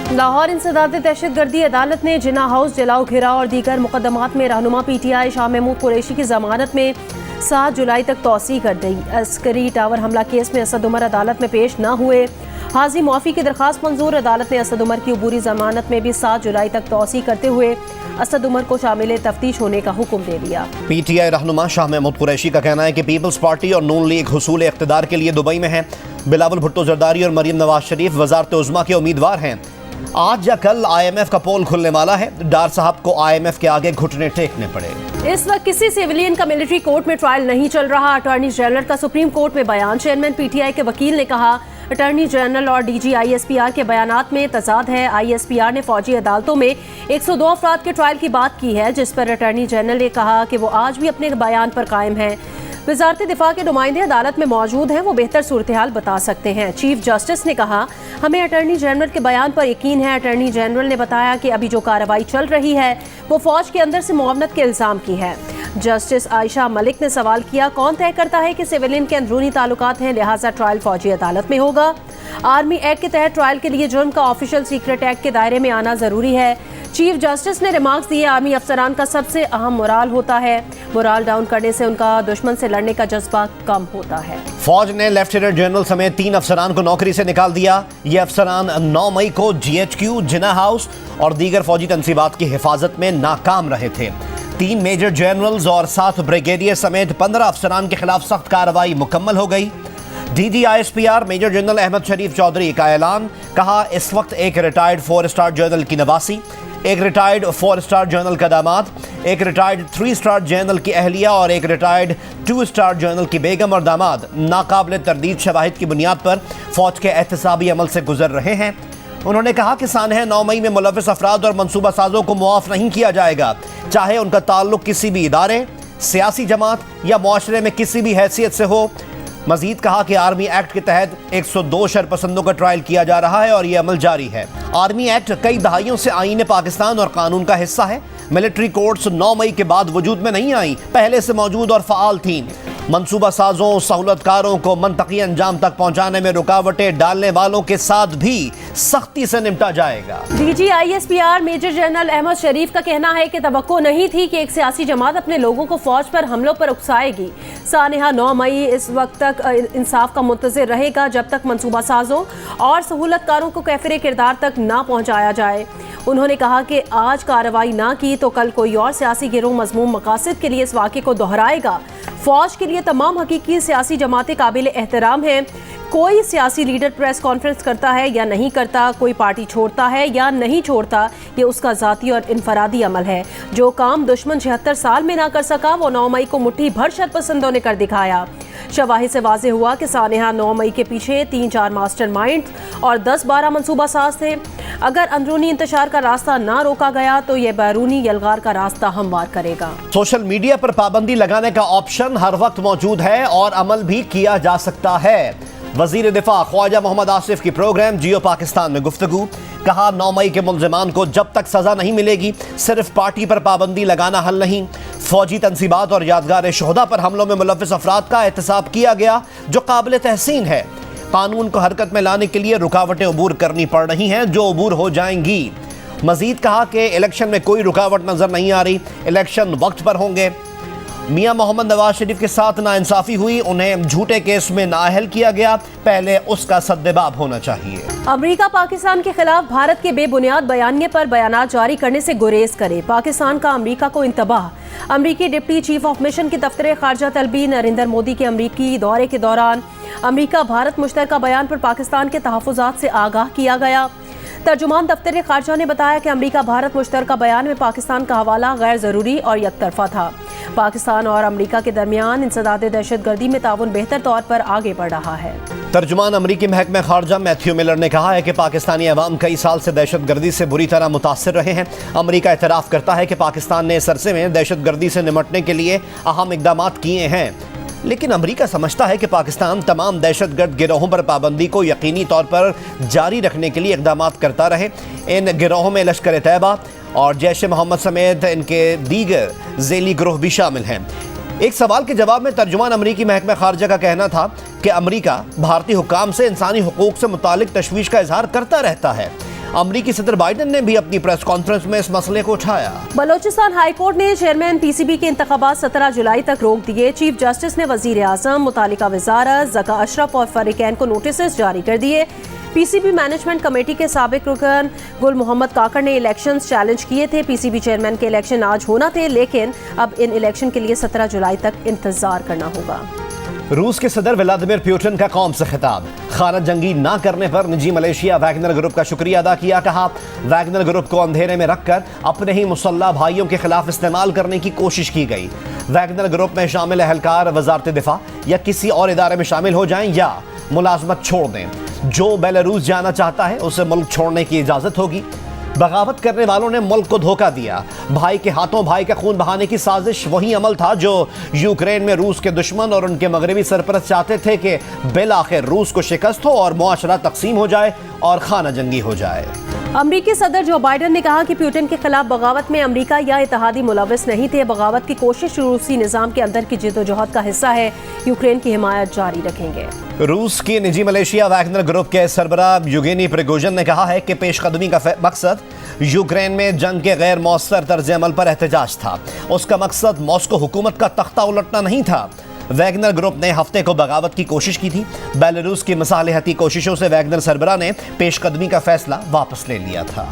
लाहौर इंसदाद दहशत गर्दी अदालत ने जिन्ना हाउस जलाओ घिराव और दीगर मुकदमात में रहनुमा PTI शाह महमूद कुरैशी की जमानत में 7 जुलाई तक तौसी कर दी। अस्करी टावर हमला केस में असद उमर अदालत में पेश न हुए। हाजी मुआफ़ी की दरख्वास्त मंजूर। अदालत ने असद उमर की अबूरी जमानत में भी 7 जुलाई तक तौसी करते हुए असद उमर को शामिल तफ्तीश होने का हुक्म दे दिया। PTI रहनुमा शाह महमूद कुरैशी का कहना है कि पीपल्स पार्टी और नून लीग हुसूल इख्तिदार के लिए दुबई में है। बिलावल भुट्टो जरदारी और मरीम नवाज शरीफ वजारत उज़्मा के उम्मीदवार हैं। आज या कल IMF का पोल खुलने वाला है। डार साहब को IMF के आगे घुटने टेकने पड़े। इस वक्त किसी सिविलियन का मिलिट्री कोर्ट में ट्रायल नहीं चल रहा। अटॉर्नी जनरल का सुप्रीम कोर्ट में बयान। चेयरमैन PTI के वकील ने कहा अटॉर्नी जनरल और DG ISPR के बयानात में तजाद है। ISPR ने फौजी अदालतों में 102 अफराद के ट्रायल की बात की है, जिस पर अटॉर्नी जनरल ने कहा कि वो आज भी अपने बयान पर कायम है। वजारत दिफा के नुमाइंदे अदालत में मौजूद हैं, वो बेहतर सूरत हाल बता सकते हैं। चीफ जस्टिस ने कहा हमें अटॉर्नी जनरल के बयान पर यकीन है। अटॉर्नी जनरल ने बताया कि अभी जो कार्रवाई चल रही है वो फौज के अंदर से मुआवनत के इल्ज़ाम की है। जस्टिस आयशा मलिक ने सवाल किया कौन तय करता है कि सिविलियन के अंदरूनी ताल्लुकात हैं, लिहाजा ट्रायल फौजी अदालत में होगा। आर्मी एक्ट के तहत ट्रायल के लिए जुर्म का ऑफिशियल सीक्रेट एक्ट के दायरे में आना जरूरी है। चीफ जस्टिस ने रिमार्क्स दिए आर्मी अफसरान का सबसे अहम मोराल होता है। मोराल डाउन करने से उनका दुश्मन से लड़ने का जज्बा कम होता है। फौज ने लेफ्टिनेंट जनरल समेत 3 अफसरान को नौकरी से निकाल दिया। ये अफसरान 9 मई को GHQ, जिन्ना हाउस और दीगर फौजी तंसीबात की हिफाजत में नाकाम रहे थे। 3 मेजर जनरल्स और 7 ब्रिगेडियर समेत 15 अफसरान के खिलाफ सख्त कार्रवाई मुकम्मल हो गई। DG ISPR major general Ahmad Sharif Chaudhry का ऐलान। कहा इस वक्त एक रिटायर्ड 4 स्टार जनरल की नवासी, एक रिटायर्ड 4 स्टार जनरल का दामाद, एक रिटायर्ड 3 स्टार जनरल की अहलिया और एक रिटायर्ड 2 स्टार जनरल की बेगम और दामाद नाकाबिल तरदीद शवाहिद की बुनियाद पर फौज के एहतसाबी अमल से गुजर रहे हैं। उन्होंने कहा कि सानह 9 मई में मुलव्वस अफराद और मनसूबा साजों को मुआफ नहीं किया जाएगा, चाहे उनका ताल्लुक किसी भी इदारे, सियासी जमात या मुआशरे में किसी भी हैसियत से हो। मजीद कहा कि आर्मी एक्ट के तहत 102 शरपसंदों का ट्रायल किया जा रहा है और ये अमल जारी है। आर्मी एक्ट कई दहाइयों से आईन पाकिस्तान और कानून का हिस्सा है। मिलिट्री कोर्ट्स 9 मई के बाद वजूद में नहीं आई, पहले से मौजूद और फ़ाल थीं। मनसूबा साजों सहूलतकारों को मनतकी अंजाम तक पहुंचाने में रुकावटें डालने वालों के साथ भी सख्ती से निपटा जाएगा। DG ISPR major general Ahmad Sharif का कहना है कि तवक्को नहीं थी कि एक सियासी जमात अपने लोगों को फौज पर हमलों पर उकसाएगी। सानहा 9 मई इस वक्त तक इंसाफ का मुंतज़िर रहेगा जब तक मनसूबा साजों और सहूलतकारों को कैफिर किरदार तक ना पहुंचाया जाए। उन्होंने कहा कि आज कार्रवाई ना की तो कल कोई और सियासी गिरोह मज़मूम मकासद के लिए इस वाक़े को दोहराएगा। फौज के लिए तमाम हकीकी सियासी जमातें काबिल एहतराम हैं। कोई सियासी लीडर प्रेस कॉन्फ्रेंस करता है या नहीं करता, कोई पार्टी छोड़ता है या नहीं छोड़ता, ये उसका ज़ाती और इनफरादी अमल है। जो काम दुश्मन 76 साल में ना कर सका वो 9 मई को मुट्ठी भर शरपसंदों ने कर दिखाया। शवाहिद से वाज़ेह हुआ कि सानहा 9 मई के पीछे 3-4 मास्टर माइंड और 10-12 मनसूबा साज थे। अगर अंदरूनी इंतशार का रास्ता ना रोका गया तो ये बैरूनी यलगार का रास्ता हमवार करेगा। सोशल मीडिया पर पाबंदी लगाने का ऑप्शन हर वक्त मौजूद है और अमल भी किया जा सकता है। वजीर दिफा ख्वाजा मोहम्मद आसिफ की प्रोग्राम जियो पाकिस्तान में गुफ्तगू। कहा 9 मई के मुल्ज़िमान को जब तक सजा नहीं मिलेगी सिर्फ पार्टी पर पाबंदी लगाना हल नहीं। फौजी तंसीबात और यादगार शोहदा पर हमलों में मुलव्वस अफराद का एहतसाब किया गया जो काबिल तहसीन है। कानून को हरकत में लाने के लिए रुकावटें अबूर करनी पड़ रही हैं जो अबूर हो जाएंगी। मजीद कहा कि इलेक्शन में कोई रुकावट नजर नहीं आ रही, इलेक्शन वक्त पर होंगे। मियां मोहम्मद नवाज शरीफ के साथ नाइंसाफी हुई, उन्हें झूठे केस में नाअहल किया गया, पहले उसका सद्देबाब होना चाहिए। अमेरिका पाकिस्तान के खिलाफ भारत के बेबुनियाद बयानिए पर बयानात जारी करने से गुरेज करे। पाकिस्तान का अमेरिका को इंतबाह। अमेरिकी डिप्टी चीफ ऑफ मिशन की दफ्तर खारजा तलबी नरेंद्र मोदी के अमेरिकी दौरे के दौरान अमेरिका भारत मुश्तरका बयान पर पाकिस्तान के तहफ़्फ़ुज़ात से आगाह किया गया। तर्जुमान दफ्तर खारजा ने बताया कि अमेरिका भारत मुश्तरका बयान में पाकिस्तान का हवाला गैर ज़रूरी और यकतरफा था। पाकिस्तान और अमेरिका के दरमियान इंसदाद दहशत गर्दी में ताउन बेहतर तौर पर आगे बढ़ रहा है। तर्जुमान अमरीकी महकमा खारजा मैथ्यू मिलर ने कहा है कि पाकिस्तानी अवाम कई साल से दहशत गर्दी से बुरी तरह मुतासिर रहे हैं। अमरीका एतराफ़ करता है कि पाकिस्तान ने इस अरसे में दहशत गर्दी से निमटने के लिए अहम इक़दाम किए हैं, लेकिन अमरीका समझता है कि पाकिस्तान तमाम दहशतगर्द गिरोहों पर पाबंदी को यकीनी तौर पर जारी रखने के लिए इक़दाम करता रहे। इन गिरोहों में लश्कर तैयबा और जैश मोहम्मद समेत इनके दीगर ज़ेली ग्रोह भी शामिल हैं। एक सवाल के जवाब में तर्जुमान अमरीकी महकमा खारजा का कहना था कि अमरीका भारतीय हुक्काम से इंसानी हुकूक से मुतालिक तशवीश का इजहार करता रहता है। अमरीकी सदर बाइडन ने भी अपनी प्रेस कॉन्फ्रेंस में इस मसले को उठाया। बलोचिस्तान हाई कोर्ट ने चेयरमैन पीसीबी के इंतखाबात 17 जुलाई तक रोक दिए। चीफ जस्टिस ने वजीर आजम, मुतालिका वजारत, ज़का अशरफ और फरीकैन को नोटिस जारी कर दिए। पीसीबी मैनेजमेंट कमेटी के साबिक रुकन गुल मोहम्मद काकड़ ने इलेक्शंस चैलेंज किए थे। पीसीबी चेयरमैन के इलेक्शन आज होना थे, लेकिन अब इन इलेक्शन के लिए 17 जुलाई तक इंतजार करना होगा। रूस के सदर व्लादिमीर पुतिन का कौम से खिताब। खाना जंगी ना करने पर निजी मलेशिया वैगनर ग्रुप का शुक्रिया अदा किया। कहा, वैगनर ग्रुप को अंधेरे में रखकर अपने ही मुसल्लह भाइयों के खिलाफ इस्तेमाल करने की कोशिश की गई। वैगनर ग्रुप में शामिल अहलकार वजारत दिफा या किसी और इदारे में शामिल हो जाएं या मुलाजमत छोड़ दें। जो बेलारूस जाना चाहता है उसे मुल्क छोड़ने की इजाजत होगी। बगावत करने वालों ने मुल्क को धोखा दिया। भाई के हाथों भाई का खून बहाने की साजिश वही अमल था जो यूक्रेन में रूस के दुश्मन और उनके मगरबी सरपरस्त चाहते थे कि बिलाखिर रूस को शिकस्त हो और मुआशरा तकसीम हो जाए और खाना जंगी हो जाए। अमरीकी सदर जो बाइडन ने कहा कि पुतिन के खिलाफ बगावत में अमरीका या इत्तेहादी मुलविस नहीं थे। बगावत की कोशिश रूसी निज़ाम के अंदर की जिद्दोजहद का हिस्सा है। यूक्रेन की हिमायत जारी रखेंगे। रूस की निजी मलेशिया वैगनर ग्रुप के सरबराह यूगेनी प्रिगोजिन ने कहा है कि पेशकदमी का मकसद यूक्रेन में जंग के गैर मौसर तर्ज अमल पर एहतजाज था। उसका मकसद मॉस्को हुकूमत का तख्ता उलटना नहीं था। वैगनर ग्रुप ने हफ्ते को बगावत की कोशिश की थी। बेलारूस की मसालेहती कोशिशों से वैगनर सरबराह ने पेशकदमी का फैसला वापस ले लिया था।